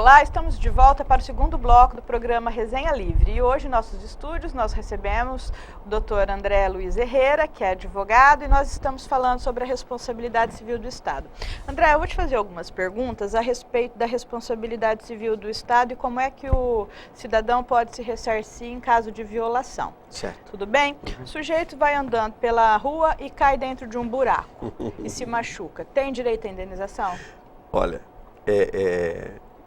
Olá, estamos de volta para o segundo bloco do programa Resenha Livre. E hoje, em nossos estúdios, nós recebemos o Dr. André Luiz Herrera, que é advogado, e nós estamos falando sobre a responsabilidade civil do Estado. André, eu vou te fazer algumas perguntas a respeito da responsabilidade civil do Estado e como é que o cidadão pode se ressarcir em caso de violação. Certo. Tudo bem? O sujeito vai andando pela rua e cai dentro de um buraco e se machuca. Tem direito à indenização? Olha,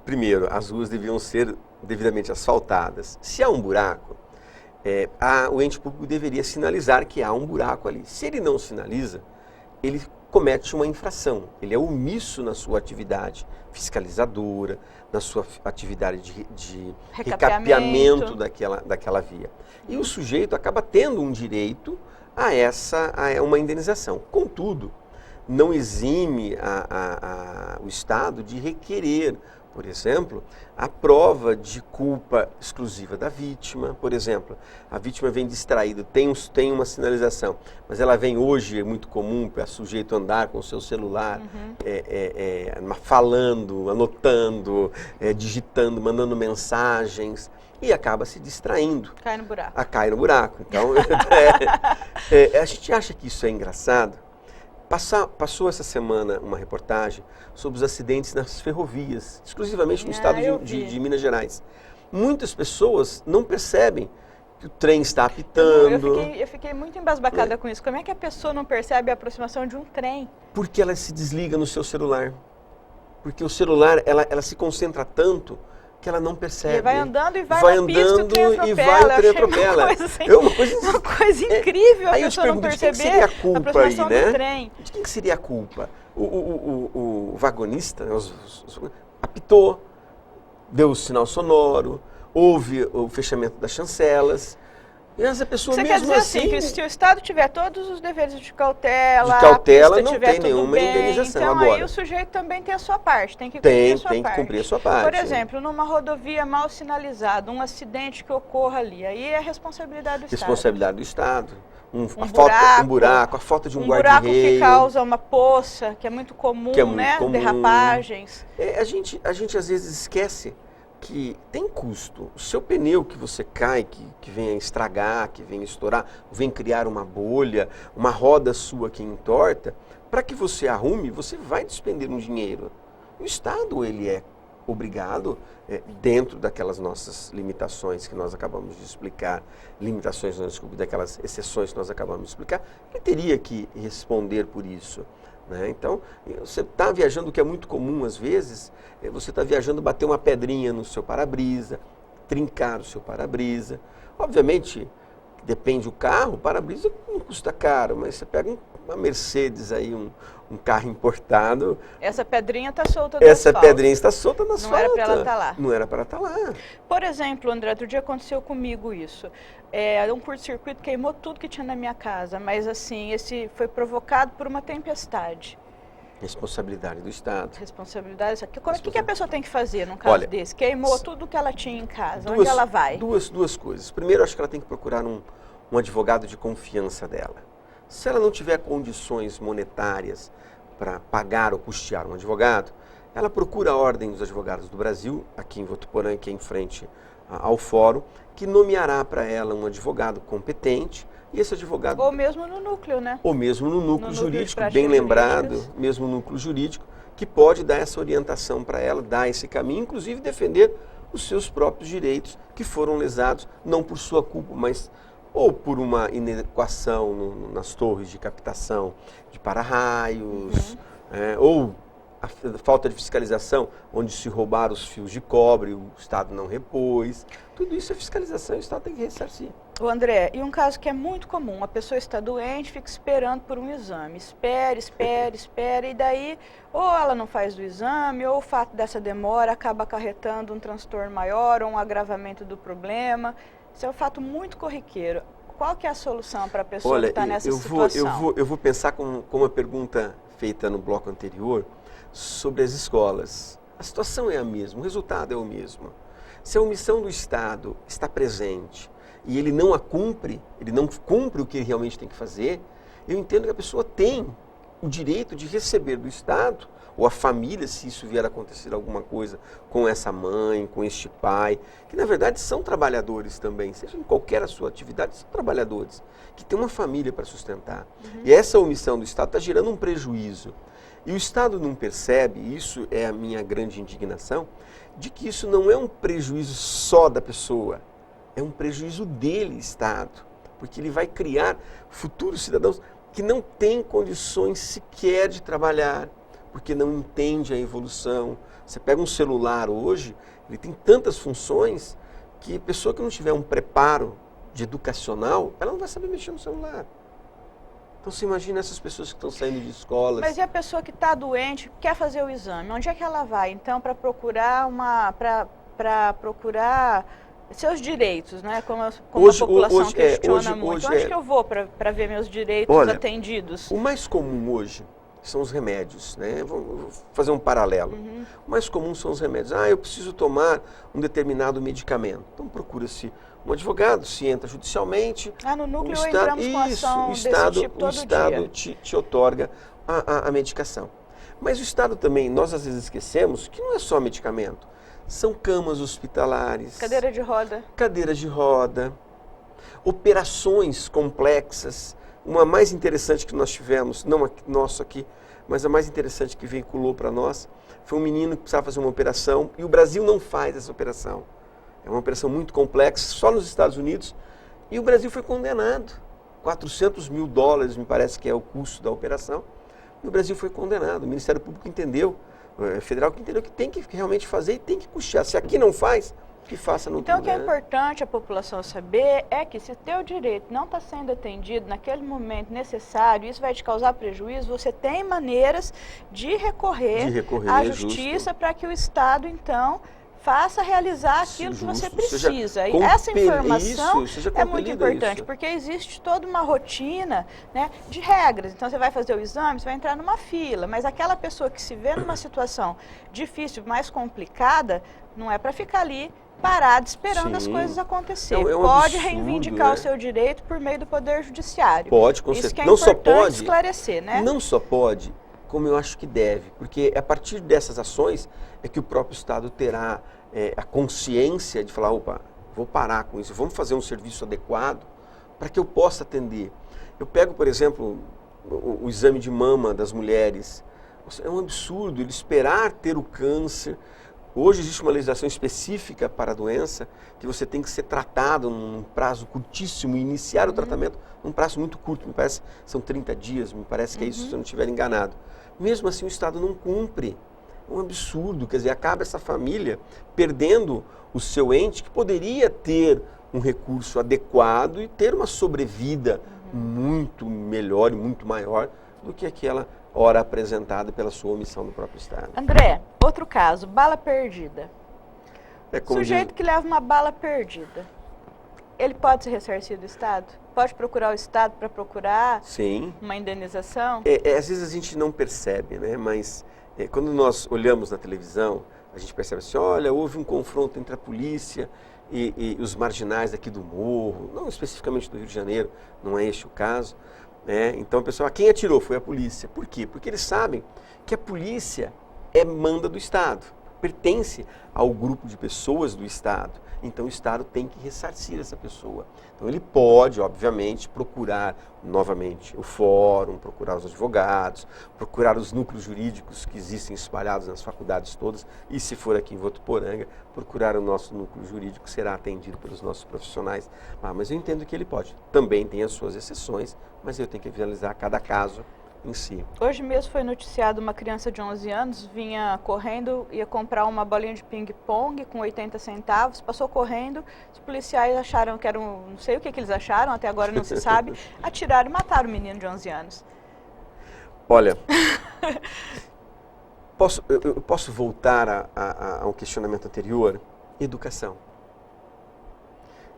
primeiro, as ruas deviam ser devidamente asfaltadas. Se há um buraco, o ente público deveria sinalizar que há um buraco ali. Se ele não sinaliza, ele comete uma infração. Ele é omisso na sua atividade fiscalizadora, na sua atividade de recapeamento daquela via. E o sujeito acaba tendo um direito a uma indenização. Contudo, não exime o Estado de requerer, por exemplo, a prova de culpa exclusiva da vítima. Por exemplo, a vítima vem distraída, tem uma sinalização, mas ela vem hoje, é muito comum para o sujeito andar com o seu celular, falando, anotando, digitando, mandando mensagens, e acaba se distraindo. Cai no buraco. Cai no buraco. Então, a gente acha que isso é engraçado. Passou essa semana uma reportagem sobre os acidentes nas ferrovias, exclusivamente no estado de Minas Gerais. Muitas pessoas não percebem que o trem está apitando. Eu fiquei muito embasbacada com isso. Como é que a pessoa não percebe a aproximação de um trem? Porque ela se desliga no seu celular. Porque o celular, ela se concentra tanto que ela não percebe. E vai andando e vai na pista e o trem atropela. É uma coisa incrível a pessoa não perceber. De quem seria a culpa aí, né? Do trem. De quem seria a culpa? O vagonista, né, apitou, deu o sinal sonoro, houve o fechamento das chancelas. E essa pessoa Você mesmo quer dizer assim, que se o Estado tiver todos os deveres de cautela, não tem nenhuma indenização. Então agora, aí o sujeito também tem a sua parte, tem que cumprir a sua parte. Tem que cumprir a sua parte. Por exemplo, numa rodovia mal sinalizada, um acidente que ocorra ali, aí é responsabilidade do Estado. Responsabilidade do Estado. Um buraco, a falta de um guarda-reio. Um buraco que causa uma poça, que é muito comum, comum. Derrapagens. A gente às vezes esquece que tem custo. O seu pneu que você cai, que vem a estragar, que vem a estourar, vem criar uma bolha, uma roda sua que entorta, para que você arrume, você vai despender um dinheiro. O Estado, ele é obrigado, dentro daquelas nossas limitações que nós acabamos de explicar, daquelas exceções que nós acabamos de explicar, ele teria que responder por isso. Então, você está viajando, o que é muito comum às vezes, você está viajando, bater uma pedrinha no seu para-brisa, trincar o seu para-brisa. Obviamente, depende do carro, o para-brisa não custa caro, mas você pega uma Mercedes aí, um carro importado. Essa pedrinha está solta no asfalto. Essa pedrinha está solta no asfalto. Não era para ela estar lá. Não era para estar lá. Por exemplo, André, outro dia aconteceu comigo isso. Um curto-circuito queimou tudo que tinha na minha casa, mas assim, esse foi provocado por uma tempestade. Responsabilidade do Estado. Responsabilidade. O que a pessoa tem que fazer num caso desse? Queimou tudo que ela tinha em casa. Onde ela vai? Duas coisas. Primeiro, acho que ela tem que procurar um advogado de confiança dela. Se ela não tiver condições monetárias para pagar ou custear um advogado, ela procura a Ordem dos Advogados do Brasil, aqui em Votuporã, que é em frente ao fórum, que nomeará para ela um advogado competente, e esse advogado... Ou mesmo no núcleo, né? Ou mesmo no núcleo jurídico, bem lembrado, mesmo no núcleo jurídico, que pode dar essa orientação para ela, dar esse caminho, inclusive defender os seus próprios direitos que foram lesados, não por sua culpa, mas ou por uma inadequação nas torres de captação de para-raios, ou a falta de fiscalização, onde se roubaram os fios de cobre, o Estado não repôs. Tudo isso é fiscalização e o Estado tem que ressarcir. O André, e um caso que é muito comum, a pessoa está doente, fica esperando por um exame. Espera, e daí ou ela não faz o exame, ou o fato dessa demora acaba acarretando um transtorno maior, ou um agravamento do problema. Isso é um fato muito corriqueiro. Qual que é a solução para a pessoa que está nessa situação? Eu vou pensar com uma pergunta feita no bloco anterior sobre as escolas. A situação é a mesma, o resultado é o mesmo. Se a omissão do Estado está presente e ele não cumpre o que ele realmente tem que fazer, eu entendo que a pessoa tem o direito de receber do Estado, ou a família, se isso vier a acontecer alguma coisa com essa mãe, com este pai, que na verdade são trabalhadores também, seja em qualquer a sua atividade, são trabalhadores, que têm uma família para sustentar. E essa omissão do Estado está gerando um prejuízo. E o Estado não percebe, isso é a minha grande indignação, de que isso não é um prejuízo só da pessoa, é um prejuízo dele, Estado, porque ele vai criar futuros cidadãos que não têm condições sequer de trabalhar, porque não entende a evolução. Você pega um celular hoje, ele tem tantas funções que a pessoa que não tiver um preparo de educacional, ela não vai saber mexer no celular. Então você imagina essas pessoas que estão saindo de escolas. Mas e a pessoa que está doente, quer fazer o exame? Onde é que ela vai, então, para procurar procurar seus direitos, né? Como hoje, a população questiona muito. Onde que eu vou para ver meus direitos atendidos? O mais comum hoje são os remédios, né? Vou fazer um paralelo. O mais comum são os remédios. Eu preciso tomar um determinado medicamento. Então procura-se um advogado, se entra judicialmente. No núcleo entramos com ação desse tipo todo dia. O Estado te outorga a medicação. Mas o Estado também, nós às vezes esquecemos que não é só medicamento. São camas hospitalares. Cadeiras de roda. Operações complexas. Uma mais interessante que nós tivemos, não nosso aqui, mas a mais interessante que veiculou para nós, foi um menino que precisava fazer uma operação e o Brasil não faz essa operação. É uma operação muito complexa, só nos Estados Unidos, e o Brasil foi condenado. 400 mil dólares, me parece que é o custo da operação, e o Brasil foi condenado. O Ministério Público entendeu, federal que entendeu que tem que realmente fazer e tem que custear. Se aqui não faz, que faça no outro lugar. Então, o que é importante a população saber é que se o teu direito não está sendo atendido naquele momento necessário, isso vai te causar prejuízo, você tem maneiras de recorrer à justiça para que o Estado, então, faça realizar aquilo que você precisa. E essa informação é muito importante, porque existe toda uma rotina, né, de regras. Então, você vai fazer o exame, você vai entrar numa fila, mas aquela pessoa que se vê numa situação difícil, mais complicada, não é para ficar ali parado esperando as coisas acontecerem. Pode reivindicar o seu direito por meio do Poder Judiciário. Pode, com certeza. Isso que é importante esclarecer, né? Não só pode, como eu acho que deve, porque a partir dessas ações é que o próprio Estado terá a consciência de falar, opa, vou parar com isso, vamos fazer um serviço adequado para que eu possa atender. Eu pego, por exemplo, o exame de mama das mulheres. É um absurdo ele esperar ter o câncer. Hoje existe uma legislação específica para a doença, que você tem que ser tratado num prazo curtíssimo e iniciar o tratamento num prazo muito curto, me parece, são 30 dias, me parece que é isso, se eu não estiver enganado. Mesmo assim o Estado não cumpre, é um absurdo, quer dizer, acaba essa família perdendo o seu ente que poderia ter um recurso adequado e ter uma sobrevida muito melhor e muito maior do que aquela hora apresentada pela sua omissão do próprio Estado. André, outro caso, bala perdida. Sujeito que leva uma bala perdida, ele pode ser ressarcido do Estado? Pode procurar o Estado para procurar uma indenização? Às vezes a gente não percebe, né? Mas quando nós olhamos na televisão, a gente percebe assim, olha, houve um confronto entre a polícia e os marginais aqui do morro, não especificamente do Rio de Janeiro, não é este o caso. Então, pessoal, quem atirou foi a polícia. Por quê? Porque eles sabem que a polícia manda do Estado, pertence ao grupo de pessoas do Estado. Então, o Estado tem que ressarcir essa pessoa. Então, ele pode, obviamente, procurar novamente o fórum, procurar os advogados, procurar os núcleos jurídicos que existem espalhados nas faculdades todas, e se for aqui em Votuporanga, procurar o nosso núcleo jurídico, será atendido pelos nossos profissionais. Mas eu entendo que ele pode. Também tem as suas exceções, mas eu tenho que analisar cada caso em si. Hoje mesmo foi noticiado uma criança de 11 anos, vinha correndo, ia comprar uma bolinha de ping-pong com 80 centavos, passou correndo, os policiais acharam que era não sei o que eles acharam, até agora não se sabe, atiraram e mataram o menino de 11 anos. Olha, eu posso voltar a um questionamento anterior? Educação.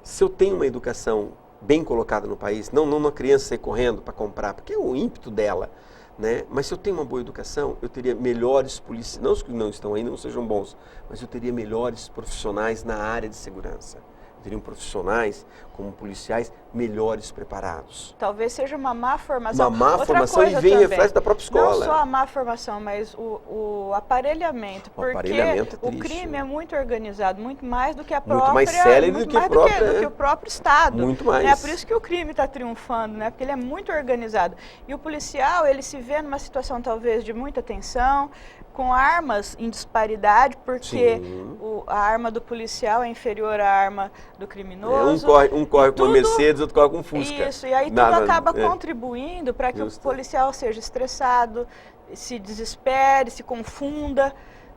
Se eu tenho uma educação bem colocada no país, não uma criança sair correndo para comprar, porque é o ímpeto dela, né? Mas se eu tenho uma boa educação, eu teria melhores policiais, não os que não estão ainda, não sejam bons, mas eu teria melhores profissionais na área de segurança. Eu teria profissionais como policiais melhores preparados. Talvez seja uma má formação. Uma má Outra formação coisa e vem também, reflexo da própria escola. Não só a má formação, mas o aparelhamento. O Porque aparelhamento é o triste, crime né? é muito organizado, muito mais do que a Muito própria... mais célebre muito do que mais a própria, do que o próprio Estado. Muito mais. É por isso que o crime está triunfando, né? Porque ele é muito organizado. E o policial, ele se vê numa situação talvez de muita tensão, com armas em disparidade, porque a arma do policial é inferior à arma do criminoso. Um corre com uma Mercedes, outro corre com um Fusca. Isso, e aí tudo acaba contribuindo para que o policial seja estressado, se desespere, se confunda,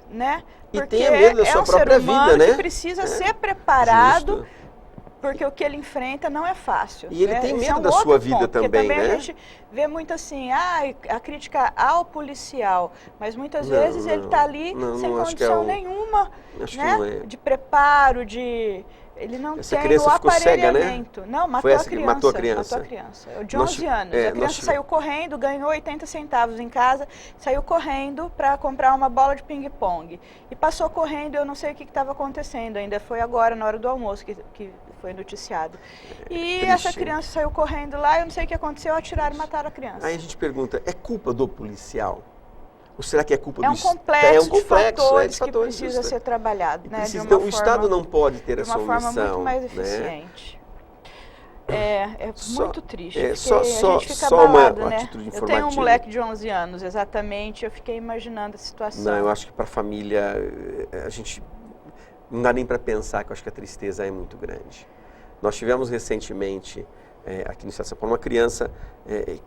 né? Porque e tenha medo da sua própria vida, né? Que precisa ser preparado. Justo. Porque o que ele enfrenta não é fácil. E ele tem medo da sua vida também, porque também né? a gente vê muito assim, a crítica ao policial, mas muitas vezes ele está ali sem condição nenhuma, né? De preparo, ele não Essa tem criança o ficou cega, né? aparelhamento. Não, matou a criança. Matou a criança. Matou a criança. De 11 anos. A criança saiu correndo, ganhou 80 centavos em casa, saiu correndo para comprar uma bola de ping-pong. E passou correndo, eu não sei o que estava acontecendo ainda. Foi agora, na hora do almoço, que foi noticiado. E essa criança saiu correndo lá, eu não sei o que aconteceu, atiraram e mataram a criança. Aí a gente pergunta, é culpa do policial? Ou será que é culpa do Estado? É um complexo de fatores que precisa ser trabalhado, né? Então, o Estado não pode ter essa omissão. De uma forma muito mais eficiente. Né? É muito triste. A gente fica abalado, né? Eu tenho um moleque de 11 anos, exatamente, eu fiquei imaginando a situação. Não, eu acho que para a família, a gente não dá nem para pensar, que eu acho que a tristeza é muito grande. Nós tivemos recentemente, aqui no estado de São Paulo, uma criança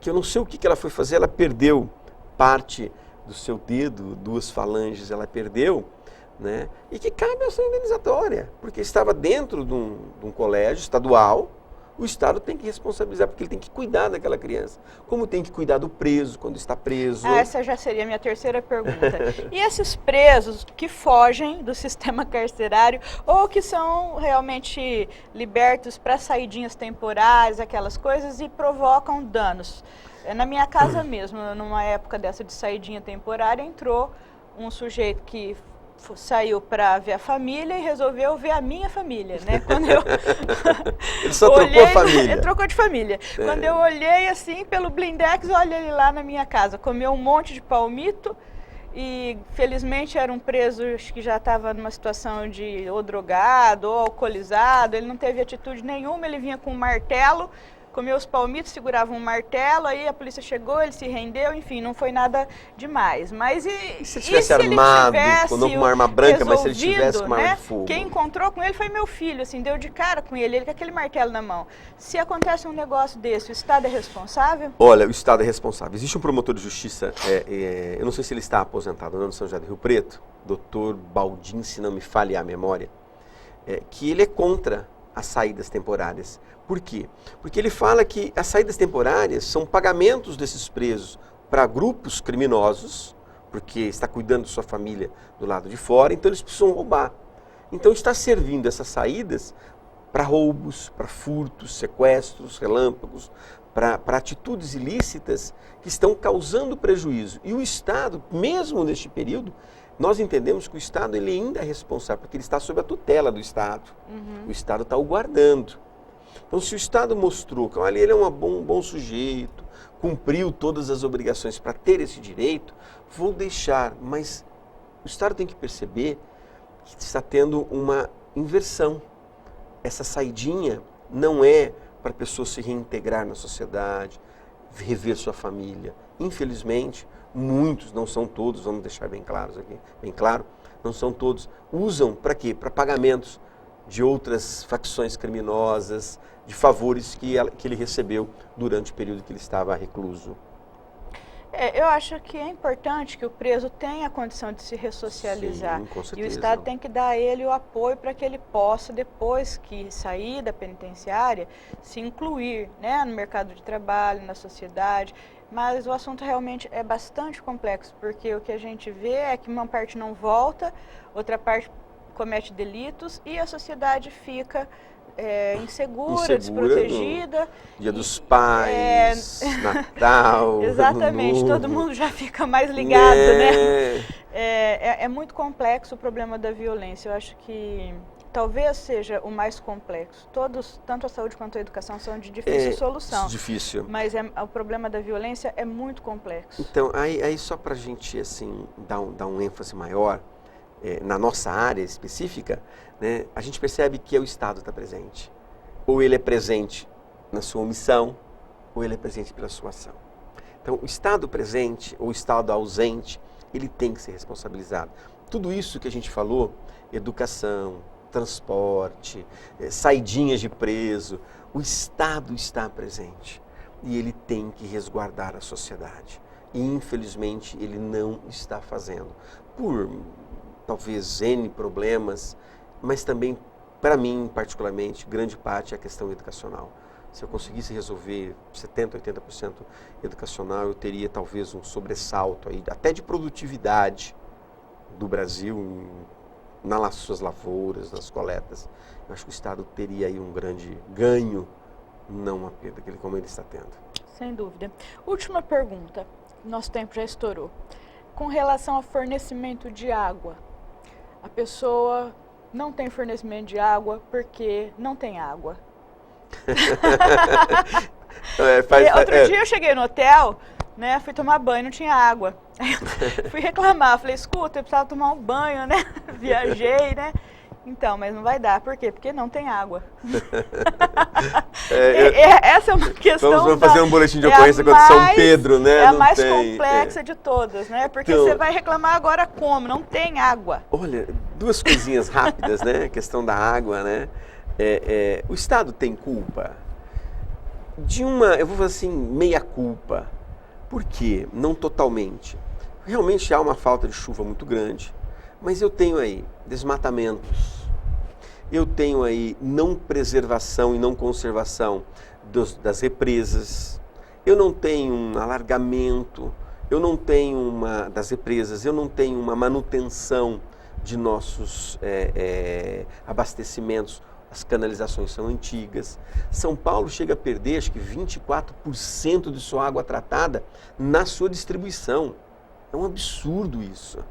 que eu não sei o que ela foi fazer, ela perdeu parte do seu dedo, 2 falanges, ela perdeu, né? E que cabe a ação indenizatória, porque estava dentro de um colégio estadual, o Estado tem que responsabilizar, porque ele tem que cuidar daquela criança. Como tem que cuidar do preso, quando está preso. Essa já seria a minha terceira pergunta. E esses presos que fogem do sistema carcerário ou que são realmente libertos para saidinhas temporárias, aquelas coisas, e provocam danos? Na minha casa mesmo, numa época dessa de saidinha temporária, entrou um sujeito que saiu para ver a família e resolveu ver a minha família, né? Quando eu ele só trocou a família. Ele trocou de família. Quando eu olhei assim pelo blindex, olha ele lá na minha casa, comeu um monte de palmito e felizmente era um preso que já estava numa situação de ou drogado ou alcoolizado, ele não teve atitude nenhuma, ele vinha com um martelo, comeu os palmitos, segurava um martelo, aí a polícia chegou, ele se rendeu, enfim, não foi nada demais. Mas e se tivesse armado, com uma arma branca, mas se ele tivesse com uma arma de fogo? Quem encontrou com ele foi meu filho, assim, deu de cara com ele com aquele martelo na mão. Se acontece um negócio desse, o Estado é responsável? Olha, o Estado é responsável. Existe um promotor de justiça, eu não sei se ele está aposentado, no São José do Rio Preto, Dr. Baldin, se não me falha a memória, que ele é contra as saídas temporárias. Por quê? Porque ele fala que as saídas temporárias são pagamentos desses presos para grupos criminosos, porque está cuidando de sua família do lado de fora, então eles precisam roubar. Então está servindo essas saídas para roubos, para furtos, sequestros, relâmpagos, para atitudes ilícitas que estão causando prejuízo. E o Estado, mesmo neste período, nós entendemos que o Estado ele ainda é responsável, porque ele está sob a tutela do Estado. O Estado está o guardando. Então, se o Estado mostrou que ele é um bom sujeito, cumpriu todas as obrigações para ter esse direito, vou deixar. Mas o Estado tem que perceber que está tendo uma inversão. Essa saidinha não é para a pessoa se reintegrar na sociedade, rever sua família. Infelizmente, muitos, não são todos, vamos deixar bem claro, não são todos, usam para quê? Para pagamentos de outras facções criminosas, de favores que ele recebeu durante o período que ele estava recluso. Eu acho que é importante que o preso tenha a condição de se ressocializar. Sim, com certeza. E o Estado tem que dar a ele o apoio para que ele possa, depois que sair da penitenciária, se incluir, né, no mercado de trabalho, na sociedade. Mas o assunto realmente é bastante complexo, porque o que a gente vê é que uma parte não volta, outra parte comete delitos e a sociedade fica insegura, desprotegida. Dia dos Pais, Natal, exatamente, todo mundo já fica mais ligado, né? É muito complexo o problema da violência. Eu acho que talvez seja o mais complexo. Todos, tanto a saúde quanto a educação, são de difícil solução. Difícil. Mas o problema da violência é muito complexo. Então, aí só para a gente assim, dar um ênfase maior, na nossa área específica, né, a gente percebe que o Estado está presente. Ou ele é presente na sua omissão, ou ele é presente pela sua ação. Então, o Estado presente ou o Estado ausente, ele tem que ser responsabilizado. Tudo isso que a gente falou, educação, transporte, saidinhas de preso, o Estado está presente e ele tem que resguardar a sociedade. E, infelizmente, ele não está fazendo. Por, talvez, N problemas, mas também, para mim, particularmente, grande parte é a questão educacional. Se eu conseguisse resolver 70%, 80% educacional, eu teria talvez um sobressalto aí, até de produtividade do Brasil nas suas lavouras, nas coletas. Eu acho que o Estado teria aí um grande ganho, não uma perda, como ele está tendo. Sem dúvida. Última pergunta, nosso tempo já estourou. Com relação ao fornecimento de água, a pessoa não tem fornecimento de água porque não tem água. Outro dia eu cheguei no hotel, né, fui tomar banho, não tinha água. Aí eu fui reclamar, falei, escuta, eu precisava tomar um banho, né? Viajei, né? Então, mas não vai dar. Por quê? Porque não tem água. Essa é uma questão... Vamos fazer um boletim de ocorrência contra São Pedro, né? É a mais complexa de todas, né? Porque então, você vai reclamar agora como? Não tem água. Olha, duas coisinhas rápidas, né? A questão da água, né? O Estado tem culpa? Eu vou falar assim, meia culpa. Por quê? Não totalmente. Realmente há uma falta de chuva muito grande, mas eu tenho aí desmatamentos, eu tenho aí não preservação e não conservação das represas, eu não tenho um alargamento, eu não tenho das represas, eu não tenho uma manutenção de nossos abastecimentos. As canalizações são antigas. São Paulo chega a perder, acho que 24% de sua água tratada na sua distribuição. É um absurdo isso.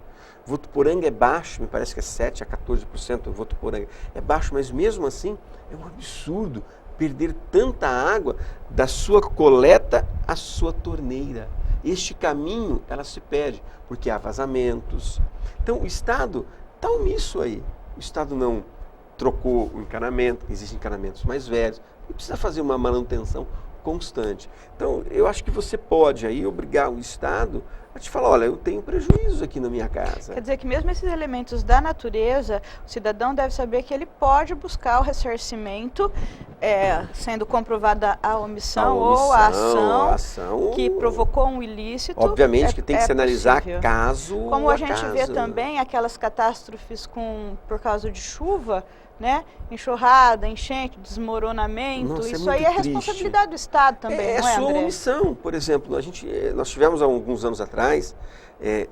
Votuporanga é baixo, me parece que é 7% a 14%. Votuporanga é baixo, mas mesmo assim é um absurdo perder tanta água da sua coleta à sua torneira. Este caminho, ela se perde, porque há vazamentos. Então o Estado está omisso aí. O Estado não trocou o encanamento, existem encanamentos mais velhos, e precisa fazer uma manutenção constante. Então, eu acho que você pode aí obrigar o Estado a te falar, olha, eu tenho prejuízo aqui na minha casa. Quer dizer que mesmo esses elementos da natureza, o cidadão deve saber que ele pode buscar o ressarcimento, sendo comprovada a omissão ou a ação que provocou um ilícito. Obviamente que tem que se analisar possível. Caso Como a gente vê também aquelas catástrofes por causa de chuva, né? Enxurrada, enchente, desmoronamento. Nossa, isso aí é responsabilidade do Estado também, não é, sua André? omissão. Por exemplo, nós tivemos há alguns anos atrás,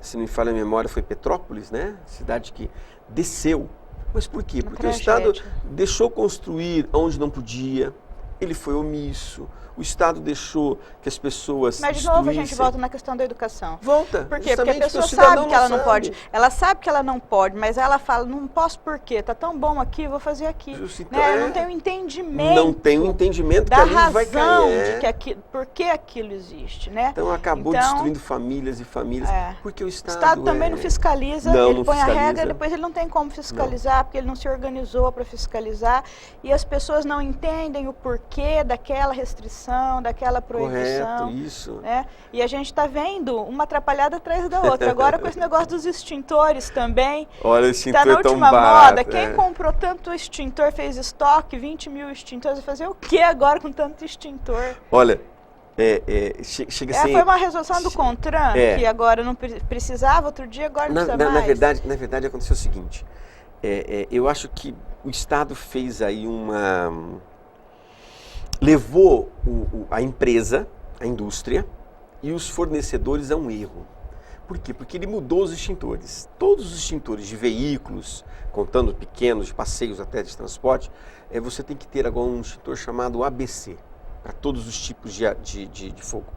se não me falha a memória, foi Petrópolis, né? Cidade que desceu. Mas por quê? Porque o Estado deixou construir onde não podia, ele foi omisso. O Estado deixou que as pessoas Mas de novo a gente volta na questão da educação. Volta. Por quê? Porque a pessoa sabe que ela não pode. Ela sabe que ela não pode, mas ela fala, não posso por quê? Tá tão bom aqui, vou fazer aqui. Então, né? Não tem o entendimento. Não tem o entendimento da que ali razão vai cair. de que por que aquilo existe, né? Então acabou destruindo famílias e famílias, porque o Estado também não fiscaliza, ele põe a regra e depois ele não tem como fiscalizar, porque ele não se organizou para fiscalizar e as pessoas não entendem o porquê daquela restrição, daquela proibição. Correto, isso. Né? E a gente está vendo uma atrapalhada atrás da outra. Agora com esse negócio dos extintores também. Olha, o extintor tá na tão última barato, moda. Quem comprou tanto extintor, fez estoque, 20 mil extintores, vai fazer o que agora com tanto extintor? Olha, chega a ser... Foi uma resolução do CONTRAN, que agora não precisava, outro dia agora não precisa mais. Na verdade aconteceu o seguinte, eu acho que o Estado fez aí levou a empresa, a indústria e os fornecedores a um erro. Por quê? Porque ele mudou os extintores. Todos os extintores de veículos, contando pequenos, de passeios até de transporte, você tem que ter agora um extintor chamado ABC, para todos os tipos de fogo.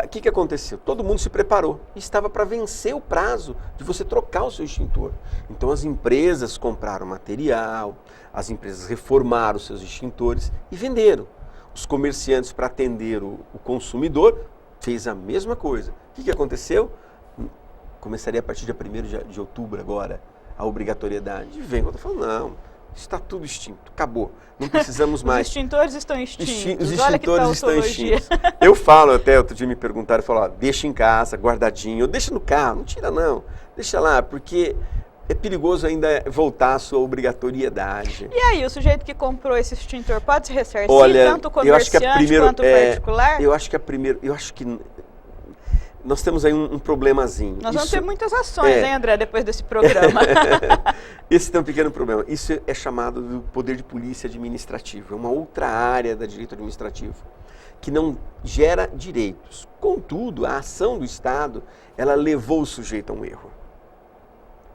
O que aconteceu? Todo mundo se preparou e estava para vencer o prazo de você trocar o seu extintor. Então as empresas compraram material, as empresas reformaram os seus extintores e venderam. Os comerciantes, para atender o consumidor, fez a mesma coisa. O que aconteceu? Começaria a partir de 1º de outubro agora a obrigatoriedade. E vem quando eu falo, não, está tudo extinto, acabou, não precisamos mais. Os extintores estão extintos. Os extintores estão extintos. Eu falo até, outro dia me perguntaram, falaram, deixa em casa, guardadinho, deixa no carro, não tira não, deixa lá, porque é perigoso ainda voltar à sua obrigatoriedade. E aí, o sujeito que comprou esse extintor pode se ressarcir, olha, tanto o comerciante quanto o particular? Eu acho que nós temos aí um problemazinho. Nós vamos ter muitas ações, hein, André, depois desse programa. Esse tem um pequeno problema. Isso é chamado do poder de polícia administrativo. É uma outra área da direito administrativo que não gera direitos. Contudo, a ação do Estado, ela levou o sujeito a um erro.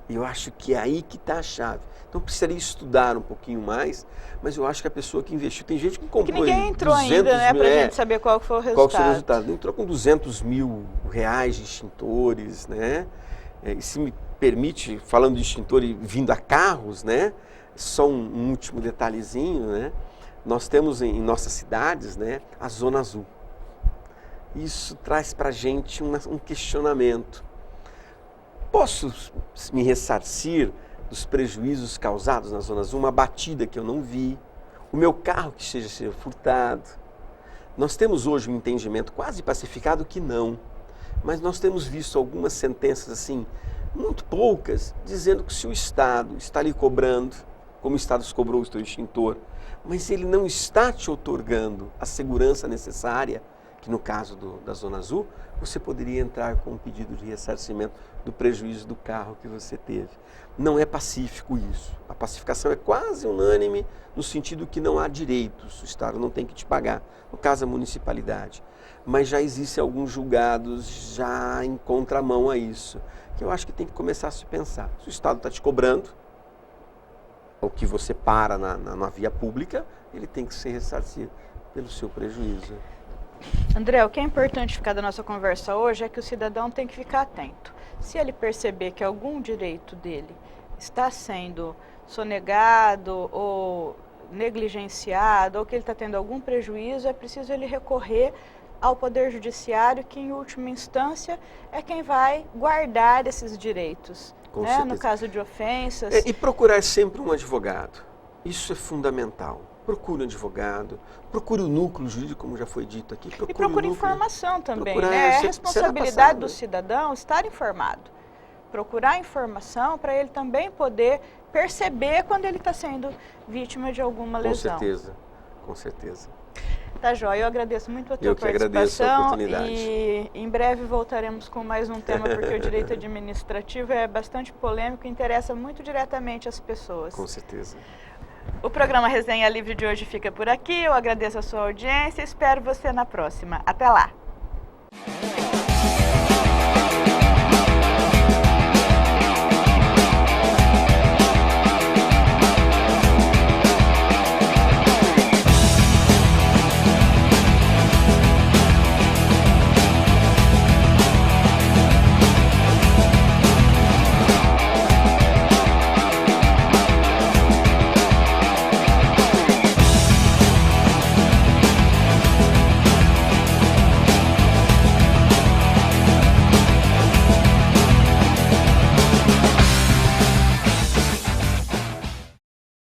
E eu acho que é aí que está a chave. Então precisaria estudar um pouquinho mais, mas eu acho que a pessoa que investiu, tem gente que comprou que ninguém entrou ainda, né, para a gente saber qual foi o resultado. Qual foi o resultado? Entrou com R$200 mil de extintores, né? E se me permite, falando de extintor e vindo a carros, né? Só um último detalhezinho, né? Nós temos em nossas cidades, né, a Zona Azul. Isso traz para a gente um questionamento. Posso me ressarcir dos prejuízos causados na Zona Azul? Uma batida que eu não vi, o meu carro que seja furtado. Nós temos hoje um entendimento quase pacificado que não, mas nós temos visto algumas sentenças assim, muito poucas, dizendo que se o Estado está lhe cobrando, como o Estado se cobrou o seu extintor, mas ele não está te otorgando a segurança necessária, que no caso da Zona Azul, você poderia entrar com um pedido de ressarcimento do prejuízo do carro que você teve. Não é pacífico isso. A pacificação é quase unânime no sentido que não há direitos, o Estado não tem que te pagar, no caso a municipalidade. Mas já existem alguns julgados já em contramão a isso, que eu acho que tem que começar a se pensar. Se o Estado está te cobrando, o que você para na via pública, ele tem que ser ressarcido pelo seu prejuízo. André, o que é importante ficar da nossa conversa hoje é que o cidadão tem que ficar atento. Se ele perceber que algum direito dele está sendo sonegado ou negligenciado, ou que ele está tendo algum prejuízo, é preciso ele recorrer ao Poder Judiciário, que em última instância é quem vai guardar esses direitos, né? No caso de ofensas. E procurar sempre um advogado, isso é fundamental. Procure um advogado, procure o núcleo jurídico, como já foi dito aqui. E procure informação também, né? É a responsabilidade do cidadão estar informado. Procurar informação para ele também poder perceber quando ele está sendo vítima de alguma lesão. Com certeza. Tá, joia. Eu agradeço muito a tua participação. Eu que agradeço a oportunidade. E em breve voltaremos com mais um tema, porque o direito administrativo é bastante polêmico e interessa muito diretamente as pessoas. Com certeza. O programa Resenha Livre de hoje fica por aqui. Eu agradeço a sua audiência e espero você na próxima. Até lá!